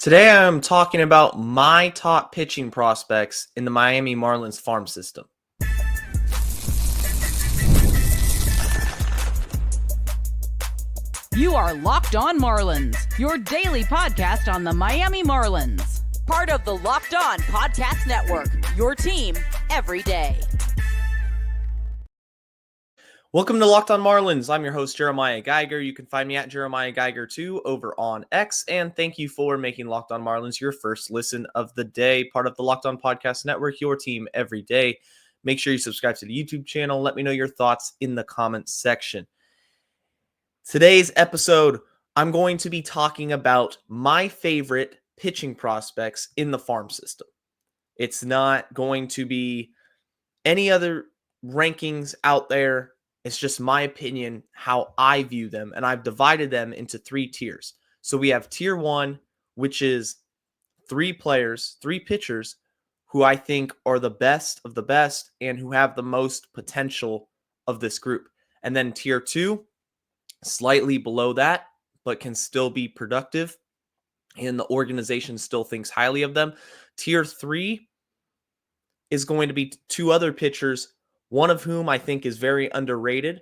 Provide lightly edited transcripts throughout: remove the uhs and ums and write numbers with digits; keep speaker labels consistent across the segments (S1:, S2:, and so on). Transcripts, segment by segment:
S1: Today I'm talking about my top pitching prospects in the Miami Marlins farm system.
S2: You are Locked On Marlins, your daily podcast on the Miami Marlins.
S3: Part of the Locked On Podcast Network, your team every day.
S1: Welcome to Locked On Marlins. I'm your host, Jeremiah Geiger. You can find me at Jeremiah Geiger2 over on X. And thank you for making Locked On Marlins your first listen of the day. Part of the Locked On Podcast Network, your team every day. Make sure you subscribe to the YouTube channel. Let me know your thoughts in the comments section. Today's episode, I'm going to be talking about my favorite pitching prospects in the farm system. It's not going to be any other rankings out there. It's just my opinion, how I view them, and I've divided them into three tiers. So we have tier one, which is three pitchers who I think are the best of the best and who have the most potential of this group. And then tier two, slightly below that, but can still be productive, and the organization still thinks highly of them. Tier three is going to be two other pitchers, one of whom I think is very underrated,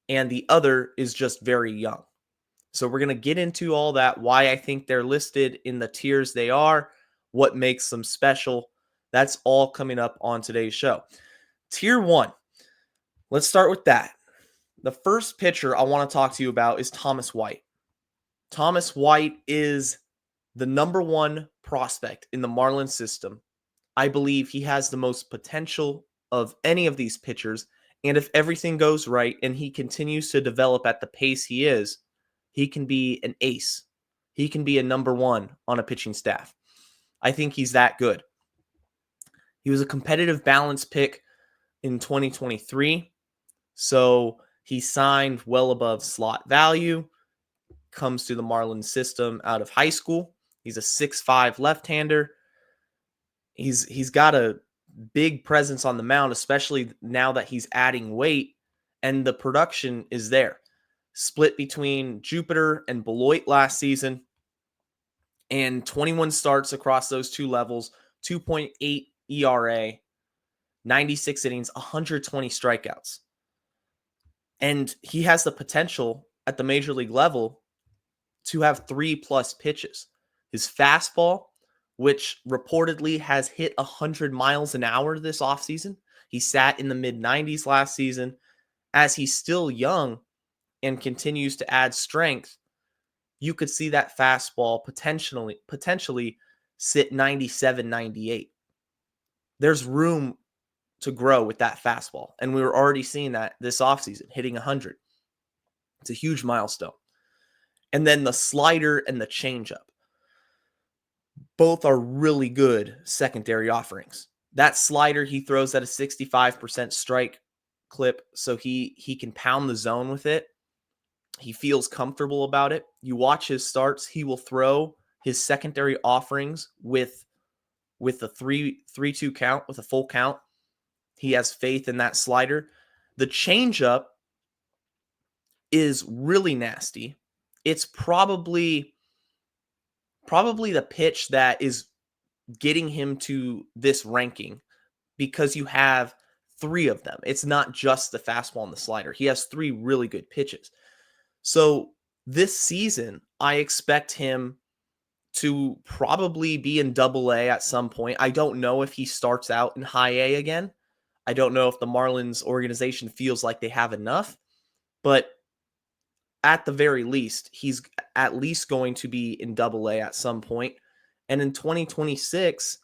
S1: and the other is just very young. So we're going to get into all that, why I think they're listed in the tiers they are, what makes them special. That's all coming up on today's show. Tier one, let's start with that. The first pitcher I want to talk to you about is Thomas White. Thomas White is the number one prospect in the Marlins system. I believe he has the most potential of any of these pitchers, and if everything goes right and he continues to develop at the pace he is, he can be an ace. He can be a number one on a pitching staff. I think he's that good. He was a competitive balance pick in 2023, so he signed well above slot value, comes to the Marlins system out of high school. He's a 6'5" left-hander. He's got a big presence on the mound, especially now that he's adding weight, and the production is there. Split between Jupiter and Beloit last season, and 21 starts across those two levels, 2.8 ERA, 96 innings, 120 strikeouts. And he has the potential at the major league level to have 3+ pitches. His fastball, which reportedly has hit 100 miles an hour this offseason. He sat in the mid-90s last season. As he's still young and continues to add strength, you could see that fastball potentially sit 97, 98. There's room to grow with that fastball, and we were already seeing that this offseason, hitting 100. It's a huge milestone. And then the slider and the changeup. Both are really good secondary offerings. That slider, he throws at a 65% strike clip, so he can pound the zone with it. He feels comfortable about it. You watch his starts, he will throw his secondary offerings with a 3-2 count, with a full count. He has faith in that slider. The changeup is really nasty. It's probably the pitch that is getting him to this ranking because you have three of them. It's not just the fastball and the slider. He has three really good pitches. So this season, I expect him to probably be in Double-A at some point. I don't know if he starts out in High-A again. I don't know if the Marlins organization feels like they have enough, but at the very least, he's at least going to be in Double-A at some point. And in 2026,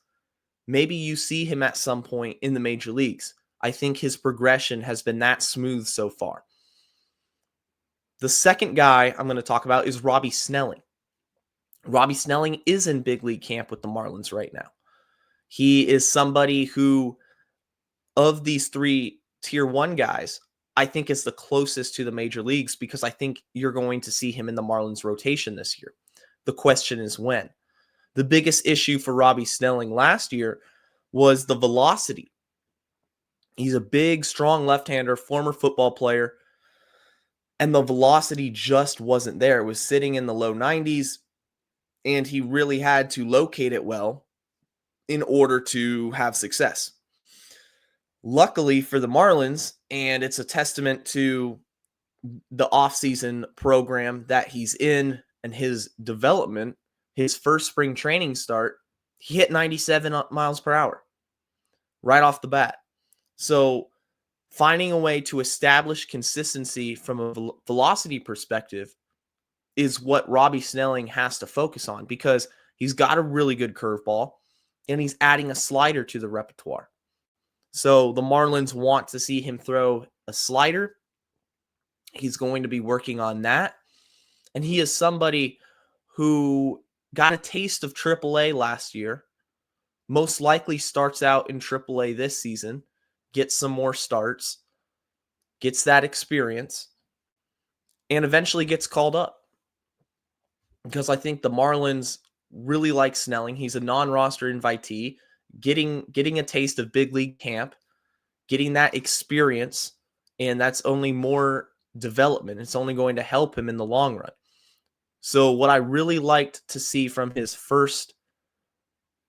S1: maybe you see him at some point in the major leagues. I think his progression has been that smooth so far. The second guy I'm going to talk about is Robby Snelling. Robby Snelling is in big league camp with the Marlins right now. He is somebody who, of these three tier one guys, I think is the closest to the major leagues because I think you're going to see him in the Marlins rotation this year. The question is when. The biggest issue for Robby Snelling last year was the velocity. He's a big, strong left-hander, former football player, and the velocity just wasn't there. It was sitting in the low 90s, and he really had to locate it well in order to have success. Luckily for the Marlins, and it's a testament to the offseason program that he's in and his development, his first spring training start, he hit 97 miles per hour right off the bat. So finding a way to establish consistency from a velocity perspective is what Robby Snelling has to focus on, because he's got a really good curveball and he's adding a slider to the repertoire. So the Marlins want to see him throw a slider. He's going to be working on that. And he is somebody who got a taste of AAA last year, most likely starts out in AAA this season, gets some more starts, gets that experience, and eventually gets called up. Because I think the Marlins really like Snelling. He's a non-roster invitee, getting a taste of big league camp, getting that experience, and that's only more development. It's only going to help him in the long run. So what I really liked to see from his first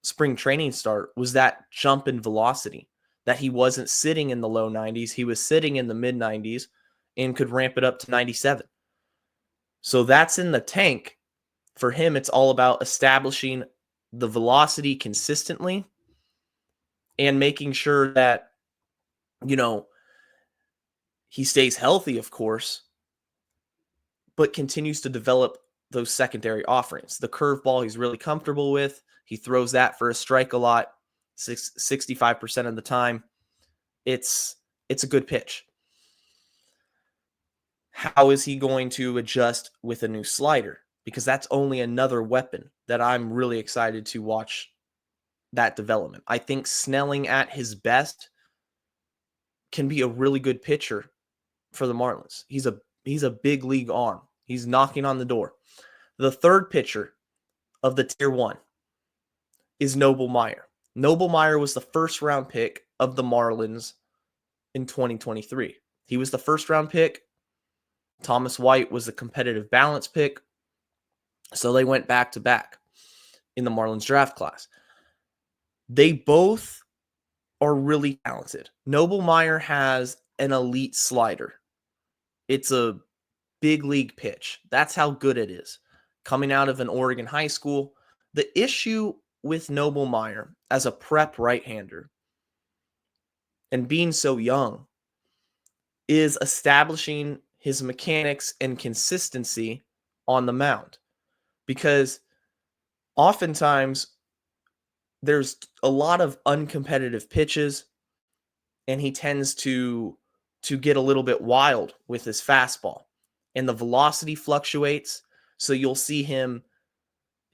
S1: spring training start was that jump in velocity, that he wasn't sitting in the low 90s. He was sitting in the mid 90s and could ramp it up to 97. So that's in the tank. For him, it's all about establishing the velocity consistently and making sure that, he stays healthy, of course, but continues to develop those secondary offerings. The curveball he's really comfortable with. He throws that for a strike a lot, 65% of the time. It's a good pitch. How is he going to adjust with a new slider? Because that's only another weapon that I'm really excited to watch that development. I think Snelling at his best can be a really good pitcher for the Marlins. He's a big league arm. He's knocking on the door. The third pitcher of the tier 1 is Noble Meyer. Noble Meyer was the first round pick of the Marlins in 2023. He was the first round pick. Thomas White was the competitive balance pick. So they went back to back in the Marlins draft class. They both are really talented. Noble Meyer has an elite slider. It's a big league pitch. That's how good it is. Coming out of an Oregon high school, the issue with Noble Meyer as a prep right-hander and being so young is establishing his mechanics and consistency on the mound. Because oftentimes there's a lot of uncompetitive pitches, and he tends to get a little bit wild with his fastball, and the velocity fluctuates. So you'll see him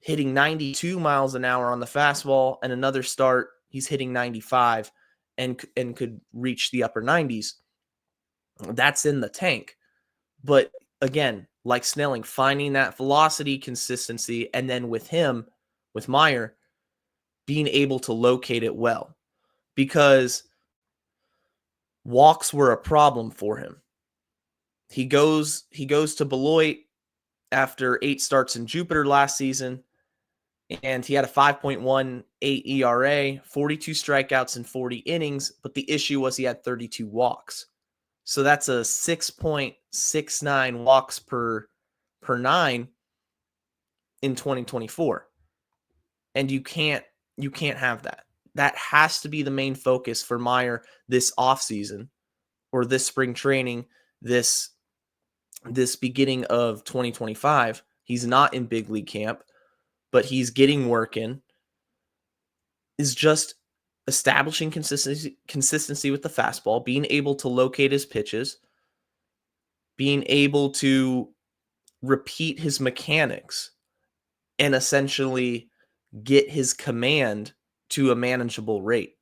S1: hitting 92 miles an hour on the fastball, and another start he's hitting 95 and could reach the upper 90s. That's in the tank. But again, like Snelling, finding that velocity consistency, and then with Meyer, being able to locate it well, because walks were a problem for him. He goes to Beloit after 8 starts in Jupiter last season, and he had a 5.18 ERA, 42 strikeouts in 40 innings, but the issue was he had 32 walks. So that's a 6.69 walks per 9 in 2024. And you can't have that. That has to be the main focus for Meyer this offseason, or this spring training, this beginning of 2025. He's not in big league camp, but he's getting work in, is just establishing consistency with the fastball, being able to locate his pitches, being able to repeat his mechanics, and essentially get his command to a manageable rate,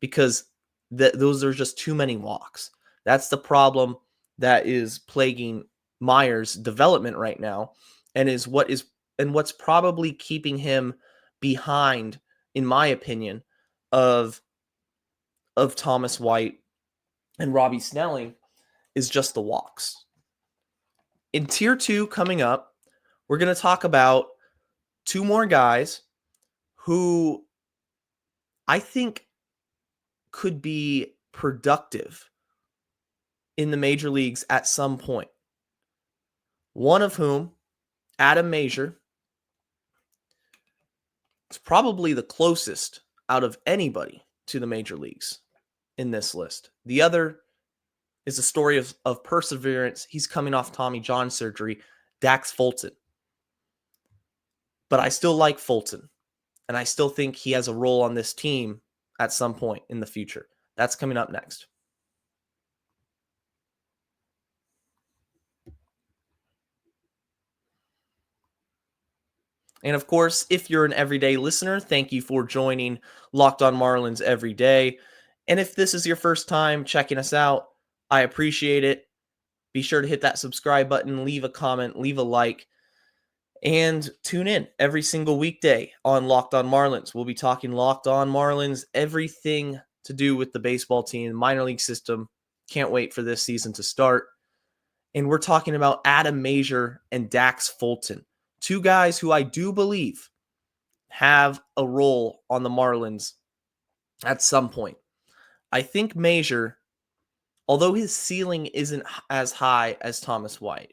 S1: because those are just too many walks. That's the problem that is plaguing Meyer's development right now, and what's probably keeping him behind, in my opinion, of Thomas White and Robby Snelling, is just the walks. In tier 2 coming up, we're going to talk about two more guys who I think could be productive in the major leagues at some point. One of whom, Adam Mazur, is probably the closest out of anybody to the major leagues in this list. The other is a story of perseverance. He's coming off Tommy John surgery, Dax Fulton. But I still like Fulton, and I still think he has a role on this team at some point in the future. That's coming up next. And of course, if you're an everyday listener, thank you for joining Locked On Marlins every day. And if this is your first time checking us out, I appreciate it. Be sure to hit that subscribe button, leave a comment, leave a like, and tune in every single weekday on Locked On Marlins. We'll be talking Locked On Marlins, everything to do with the baseball team, minor league system. Can't wait for this season to start. And we're talking about Adam Mazur and Dax Fulton, two guys who I do believe have a role on the Marlins at some point. I think Mazur, although his ceiling isn't as high as Thomas White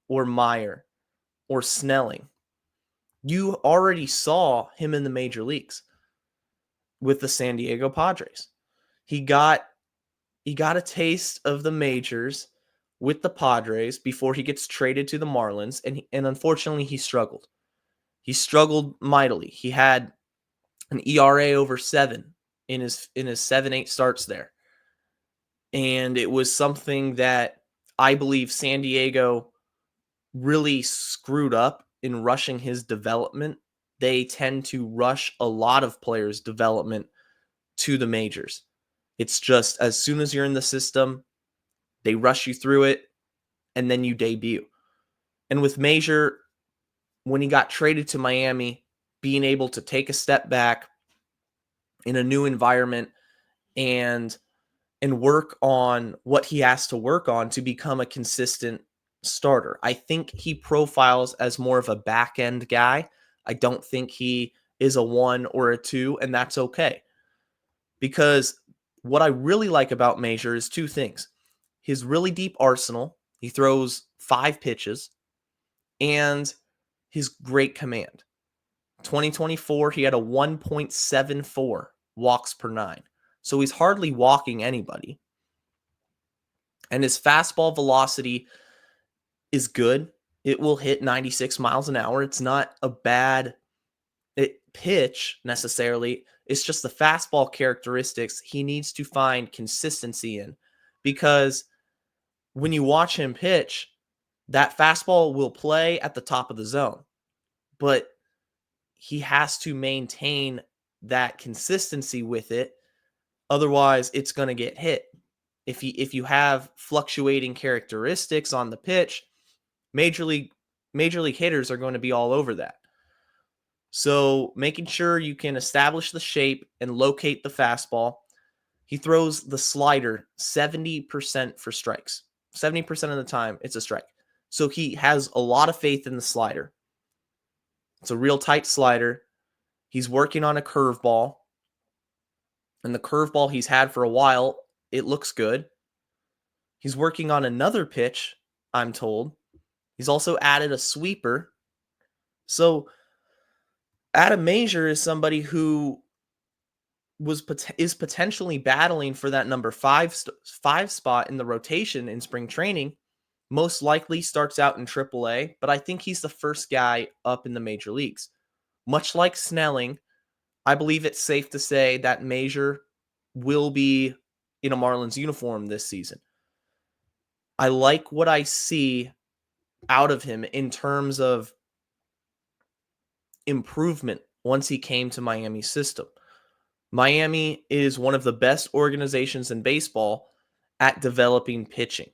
S1: or Meyer or Snelling, you already saw him in the major leagues with the San Diego Padres. He got a taste of the majors with the Padres before he gets traded to the Marlins, and unfortunately he struggled. He struggled mightily. He had an ERA over 7 in his 7-8 starts there. And it was something that I believe San Diego really screwed up in rushing his development. They tend to rush a lot of players' development to the majors. It's just as soon as you're in the system, they rush you through it, and then you debut. And with Mazur, when he got traded to Miami, being able to take a step back in a new environment and work on what he has to work on to become a consistent starter. I think he profiles as more of a back-end guy. I don't think he is a 1 or a 2, and that's okay. Because what I really like about Mazur is two things. His really deep arsenal, he throws 5 pitches, and his great command. 2024, he had a 1.74 walks per 9. So he's hardly walking anybody. And his fastball velocity is good. It will hit 96 miles an hour. It's not a bad pitch necessarily. It's just the fastball characteristics he needs to find consistency in. Because when you watch him pitch, that fastball will play at the top of the zone. But he has to maintain that consistency with it. Otherwise, it's going to get hit. If you have fluctuating characteristics on the pitch, major league hitters are going to be all over that. So making sure you can establish the shape and locate the fastball. He throws the slider 70% for strikes. 70% of the time, it's a strike. So he has a lot of faith in the slider. It's a real tight slider. He's working on a curveball. And the curveball he's had for a while, it looks good. He's working on another pitch, I'm told. He's also added a sweeper. So Adam Mazur is somebody who is potentially battling for that number 5 spot in the rotation in spring training. Most likely starts out in AAA, but I think he's the first guy up in the major leagues. Much like Snelling, I believe it's safe to say that Mazur will be in a Marlins uniform this season. I like what I see out of him in terms of improvement once he came to Miami's system. Miami is one of the best organizations in baseball at developing pitching.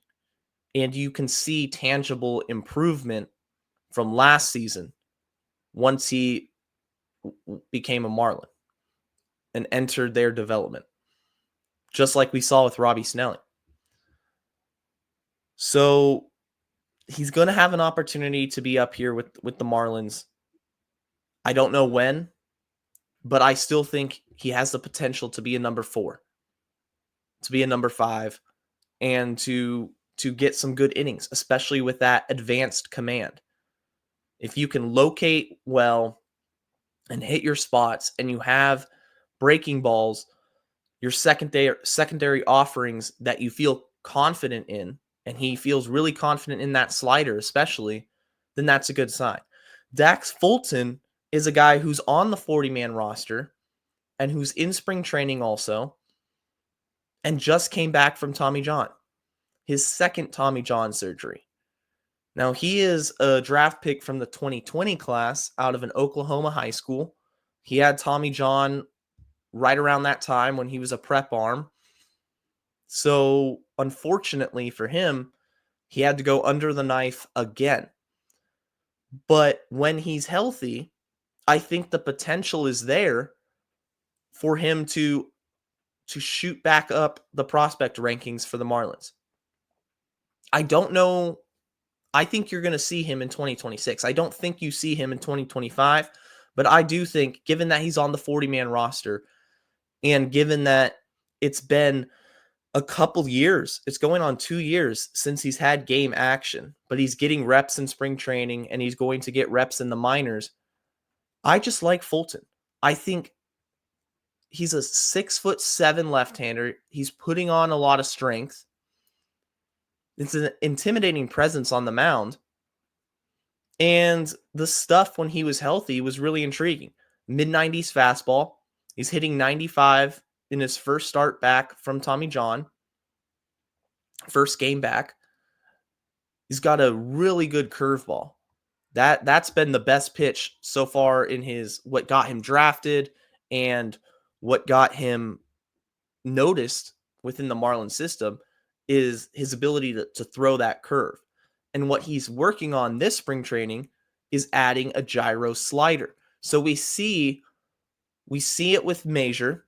S1: And you can see tangible improvement from last season once he became a Marlin and entered their development, just like we saw with Robby Snelling. So he's going to have an opportunity to be up here with the Marlins I don't know when, but I still think he has the potential to be a number 4, to be a number 5, and to get some good innings, especially with that advanced command. If you can locate well and hit your spots and you have breaking balls, your secondary offerings that you feel confident in, and he feels really confident in that slider especially, then that's a good sign. Dax Fulton is a guy who's on the 40-man roster and who's in spring training also, and just came back from Tommy John, his second Tommy John surgery. Now, he is a draft pick from the 2020 class out of an Oklahoma high school. He had Tommy John right around that time when he was a prep arm. So, unfortunately for him, he had to go under the knife again. But when he's healthy, I think the potential is there for him to shoot back up the prospect rankings for the Marlins. I don't know. I think you're going to see him in 2026. I don't think you see him in 2025, but I do think, given that he's on the 40-man roster and given that it's been a couple years, it's going on 2 years since he's had game action, but he's getting reps in spring training and he's going to get reps in the minors. I just like Fulton. I think he's a 6'7" left-hander. He's putting on a lot of strength. It's an intimidating presence on the mound. And the stuff when he was healthy was really intriguing. Mid-90s fastball. He's hitting 95 in his first start back from Tommy John. First game back. He's got a really good curveball. That's been the best pitch so far in his, what got him drafted and what got him noticed within the Marlins system is his ability to throw that curve. And what he's working on this spring training is adding a gyro slider. So we see it with Mazur.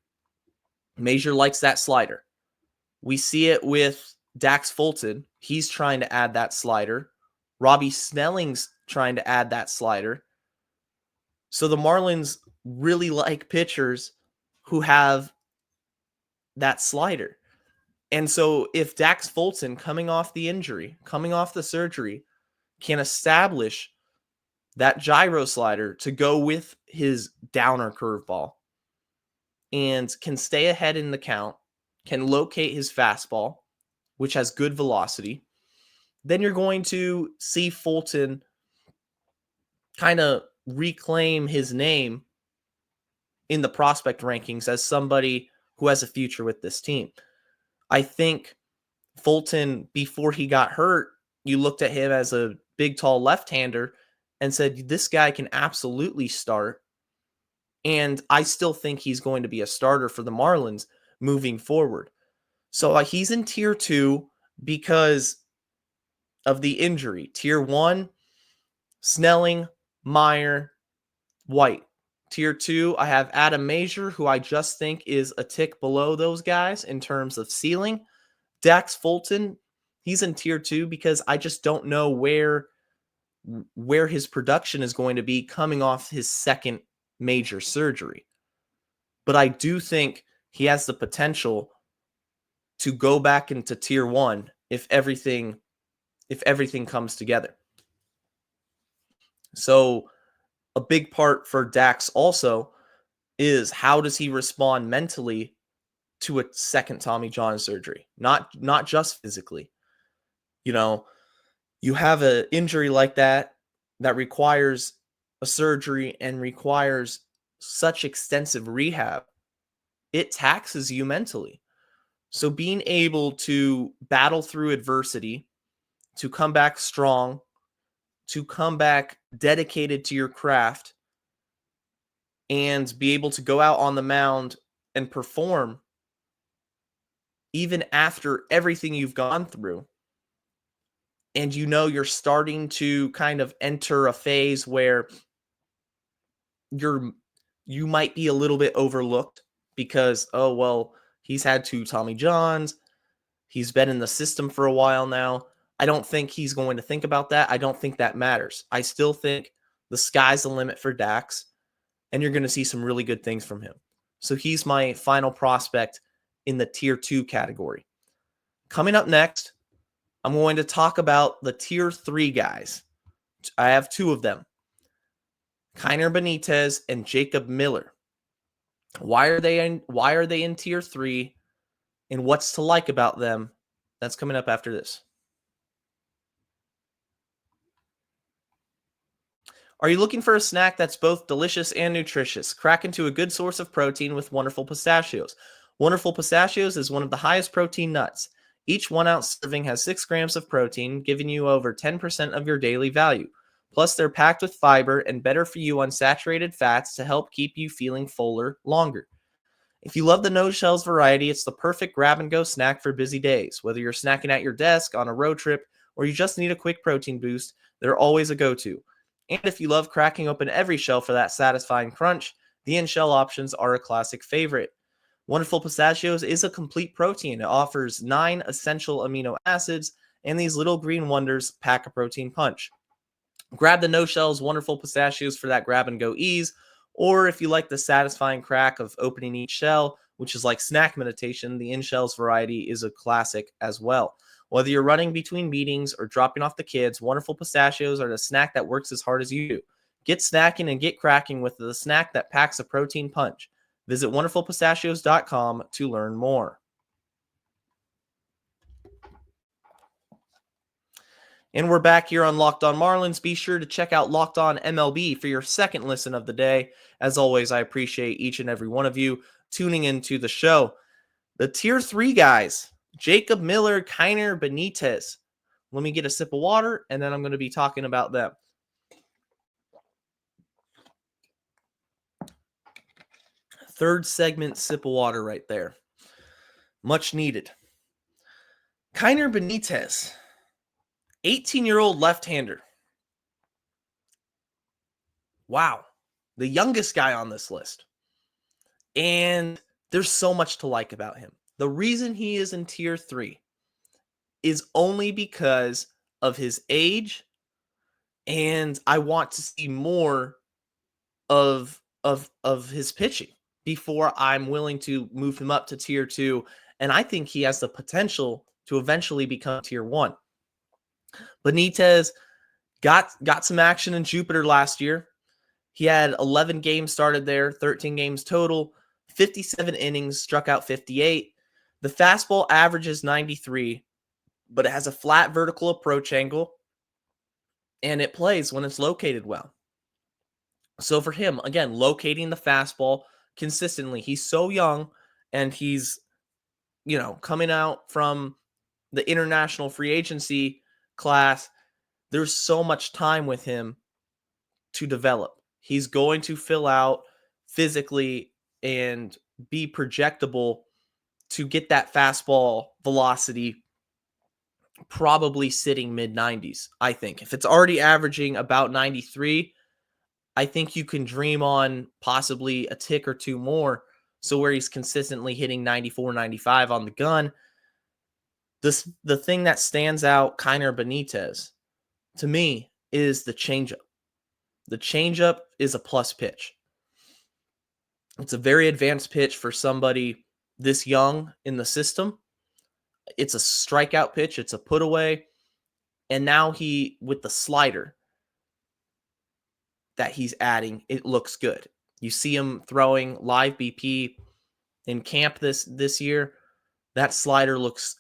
S1: Mazur likes that slider. We see it with Dax Fulton. He's trying to add that slider. Robby Snelling's trying to add that slider. So the Marlins really like pitchers who have that slider. And so if Dax Fulton, coming off the injury, coming off the surgery, can establish that gyro slider to go with his downer curveball and can stay ahead in the count, can locate his fastball, which has good velocity, then you're going to see Fulton kind of reclaim his name in the prospect rankings as somebody who has a future with this team. I think Fulton, before he got hurt, you looked at him as a big, tall left-hander and said, this guy can absolutely start. And I still think he's going to be a starter for the Marlins moving forward. So he's in tier 2 because of the injury. Tier 1, Snelling, Meyer, White. Tier 2, I have Adam Mazur, who I just think is a tick below those guys in terms of ceiling. Dax Fulton, he's in tier 2 because I just don't know where his production is going to be coming off his second major surgery. But I do think he has the potential to go back into tier 1 if everything comes together. So a big part for Dax also is how does he respond mentally to a second Tommy John surgery? Not just physically. You know, you have an injury like that requires a surgery and requires such extensive rehab. It taxes you mentally. So being able to battle through adversity, to come back strong, to come back dedicated to your craft, and be able to go out on the mound and perform even after everything you've gone through. And you know you're starting to kind of enter a phase where you might be a little bit overlooked because, oh, well, he's had 2 Tommy Johns. He's been in the system for a while now. I don't think he's going to think about that. I don't think that matters. I still think the sky's the limit for Dax. and you're going to see some really good things from him. So he's my final prospect in the tier 2 category. Coming up next, I'm going to talk about the tier 3 guys. I have 2 of them. Keyner Benitez and Jacob Miller. Why are they in tier 3 and what's to like about them? That's coming up after this. Are you looking for a snack that's both delicious and nutritious? Crack into a good source of protein with Wonderful Pistachios. Wonderful Pistachios is one of the highest protein nuts. Each 1 ounce serving has 6 grams of protein, giving you over 10% of your daily value. Plus, they're packed with fiber and better for you unsaturated fats to help keep you feeling fuller longer. If you love the no shells variety, it's the perfect grab and go snack for busy days. Whether you're snacking at your desk, on a road trip, or you just need a quick protein boost, they're always a go-to. And if you love cracking open every shell for that satisfying crunch, the in-shell options are a classic favorite. Wonderful Pistachios is a complete protein. It offers 9 essential amino acids, and these little green wonders pack a protein punch. Grab the no-shells Wonderful Pistachios for that grab-and-go ease, or if you like the satisfying crack of opening each shell, which is like snack meditation, the in-shells variety is a classic as well. Whether you're running between meetings or dropping off the kids, Wonderful Pistachios are the snack that works as hard as you do. Get snacking and get cracking with the snack that packs a protein punch. Visit wonderfulpistachios.com to learn more. And we're back here on Locked On Marlins. Be sure to check out Locked On MLB for your second listen of the day. As always, I appreciate each and every one of you tuning into the show. The tier 3 guys, Jacob Miller, Keyner Benitez. Let me get a sip of water, and then I'm going to be talking about them. Third segment sip of water right there. Much needed. Keyner Benitez, 18-year-old left-hander. Wow. The youngest guy on this list. And there's so much to like about him. The reason he is in tier 3 is only because of his age, and I want to see more of his pitching before I'm willing to move him up to tier 2, and I think he has the potential to eventually become tier 1. Benitez got some action in Jupiter last year. He had 11 games started there, 13 games total, 57 innings, struck out 58. The fastball averages 93, but it has a flat vertical approach angle, and it plays when it's located well. So for him, again, locating the fastball consistently, he's so young, and he's, coming out from the international free agency class. There's so much time with him to develop. He's going to fill out physically and be projectable to get that fastball velocity probably sitting mid-90s, I think. If it's already averaging about 93, I think you can dream on possibly a tick or two more, so where he's consistently hitting 94, 95 on the gun. The thing that stands out, Keyner Benitez, to me, is the changeup. The changeup is a plus pitch. It's a very advanced pitch for somebody this young in the system. It's a strikeout pitch. It's a put away. And now with the slider that he's adding, it looks good. You see him throwing live BP in camp this year. That slider looks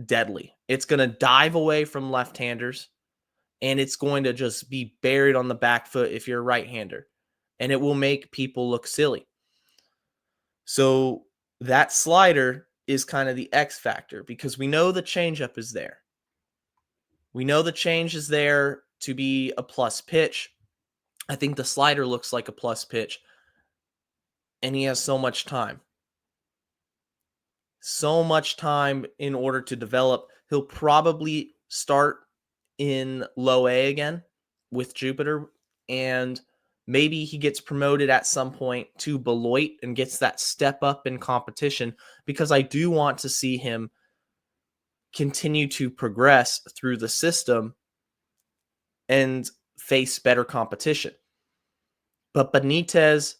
S1: deadly. It's going to dive away from left-handers, and it's going to just be buried on the back foot if you're a right-hander, and it will make people look silly. So that slider is kind of the X factor, because we know the changeup is there. We know the change is there to be a plus pitch. I think the slider looks like a plus pitch, and he has so much time. So much time in order to develop. He'll probably start in low A again with Jupiter, and maybe he gets promoted at some point to Beloit and gets that step up in competition, because I do want to see him continue to progress through the system and face better competition. But Benitez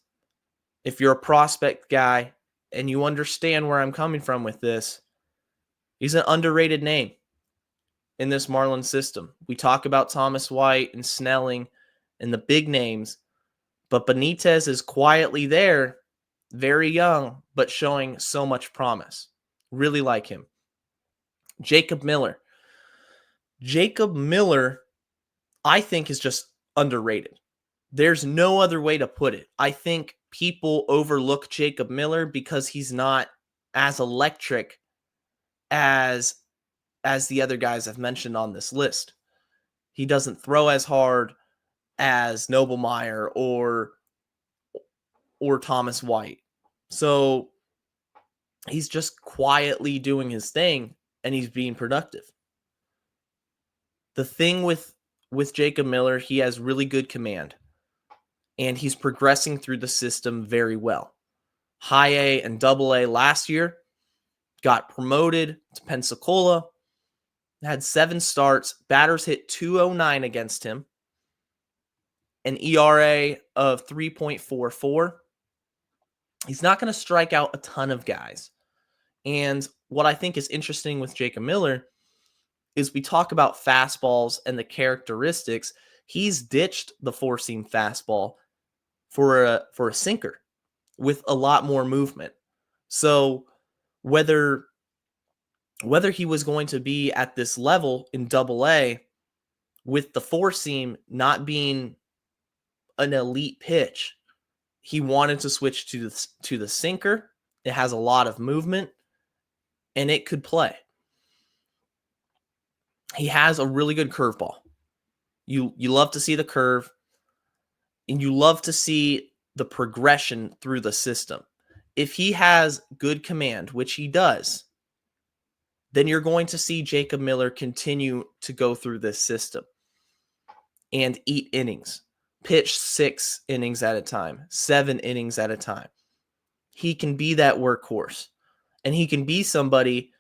S1: if you're a prospect guy and you understand where I'm coming from with this, he's an underrated name in this Marlins system. We talk about Thomas White and Snelling and the big names, but Benitez is quietly there, very young, but showing so much promise. Really like him. Jacob Miller. Jacob Miller, I think, is just underrated. There's no other way to put it. I think people overlook Jacob Miller because he's not as electric as the other guys I've mentioned on this list. He doesn't throw as hard as Meyer or Thomas White. So he's just quietly doing his thing and he's being productive. The thing with Jacob Miller, he has really good command and he's progressing through the system very well. High A and Double A last year, got promoted to Pensacola, had 7 starts, batters hit .209 against him, an ERA of 3.44. He's not going to strike out a ton of guys. And what I think is interesting with Jacob Miller is we talk about fastballs and the characteristics. He's ditched the 4-seam fastball for a sinker with a lot more movement. So whether he was going to be at this level in Double A with the 4-seam not being an elite pitch, he wanted to switch to the sinker. It has a lot of movement and it could play. He has a really good curveball. You love to see the curve and you love to see the progression through the system. If he has good command, which he does, then you're going to see Jacob Miller continue to go through this system and eat innings, pitch 6 innings at a time, 7 innings at a time. He can be that workhorse, and he can be somebody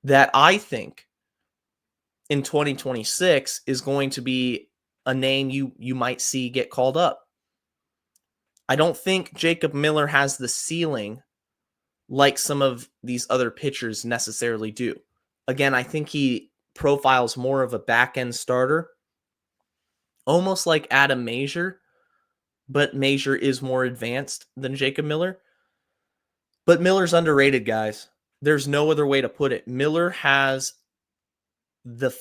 S1: that I think in 2026 is going to be a name you might see get called up. I don't think Jacob Miller has the ceiling like some of these other pitchers necessarily do. Again, I think he profiles more of a back-end starter, almost like Adam Mazur, but Mazur is more advanced than Jacob Miller. But Miller's underrated, guys. There's no other way to put it. Miller has the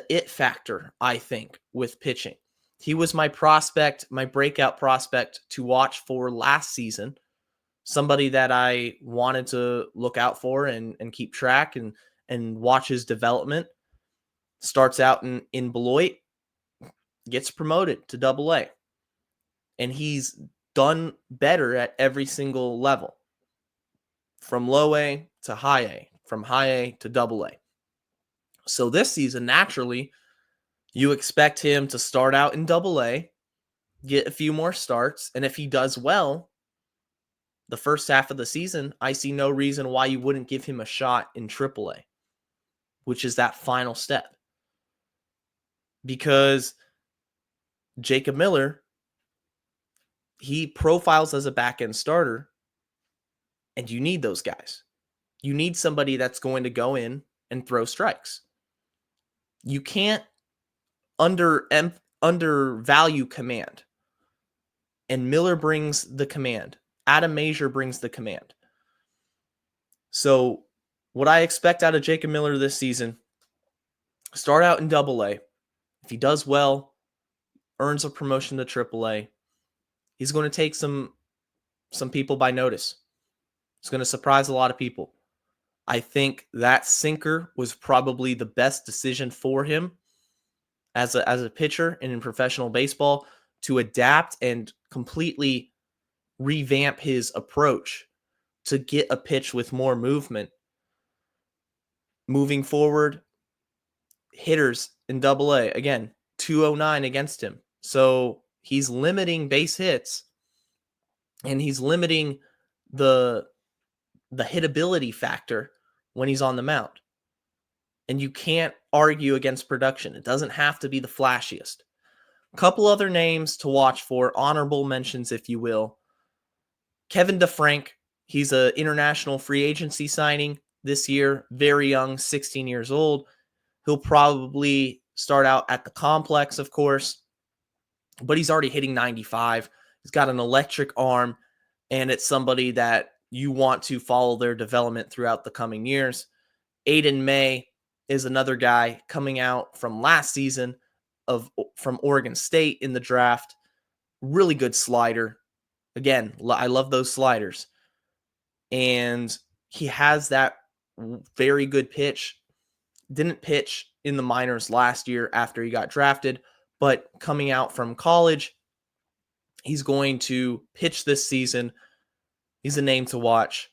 S1: it factor, I think, with pitching. He was my prospect, my breakout prospect to watch for last season. Somebody that I wanted to look out for and keep track and watch his development. Starts out in Beloit, gets promoted to Double A. And he's done better at every single level. From low A to high A, from high A to Double A. So this season, naturally, you expect him to start out in Double A, get a few more starts, and if he does well the first half of the season, I see no reason why you wouldn't give him a shot in Triple A, which is that final step. Because Jacob Miller, he profiles as a back-end starter, and you need those guys. You need somebody that's going to go in and throw strikes. You can't undervalue command. And Miller brings the command. Adam Mazur brings the command. So what I expect out of Jacob Miller this season, start out in Double A. If he does well, earns a promotion to Triple A, he's going to take some people by notice. It's going to surprise a lot of people. I think that sinker was probably the best decision for him as a pitcher and in professional baseball to adapt and completely revamp his approach to get a pitch with more movement. Moving forward, hitters in Double A, again, 209 against him. So he's limiting base hits and he's limiting the hittability factor when he's on the mound. And you can't argue against production. It doesn't have to be the flashiest. A couple other names to watch for, honorable mentions, if you will. Kevin DeFrank, he's an international free agency signing this year, very young, 16 years old. He'll probably start out at the complex, of course, but he's already hitting 95. He's got an electric arm, and it's somebody that you want to follow their development throughout the coming years. Aiden May is another guy coming out from last season from Oregon State in the draft. Really good slider. Again, I love those sliders. And he has that very good pitch. Didn't pitch in the minors last year after he got drafted, but coming out from college, he's going to pitch this season. He's a name to watch,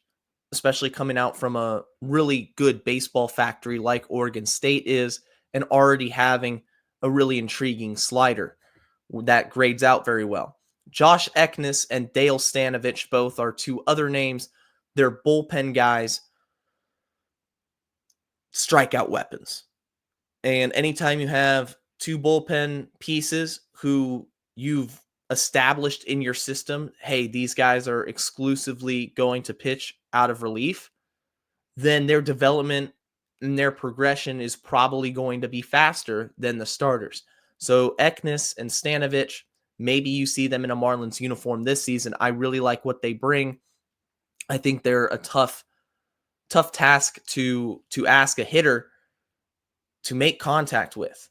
S1: especially coming out from a really good baseball factory like Oregon State is, and already having a really intriguing slider that grades out very well. Josh Eknes and Dale Stanovich both are two other names. They're bullpen guys, strikeout weapons. And anytime you have two bullpen pieces who you've established in your system, hey, these guys are exclusively going to pitch out of relief, then their development and their progression is probably going to be faster than the starters. So Eknes and Stanovich, maybe you see them in a Marlins uniform this season. I really like what they bring. I think they're a tough task to ask a hitter to make contact with.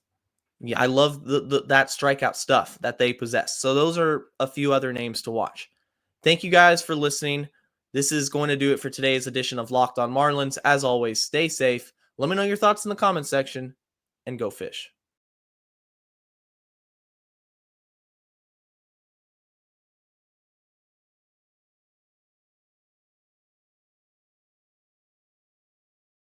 S1: Yeah, I love that strikeout stuff that they possess. So those are a few other names to watch. Thank you guys for listening. This is going to do it for today's edition of Locked On Marlins. As always, stay safe. Let me know your thoughts in the comment section, and go fish.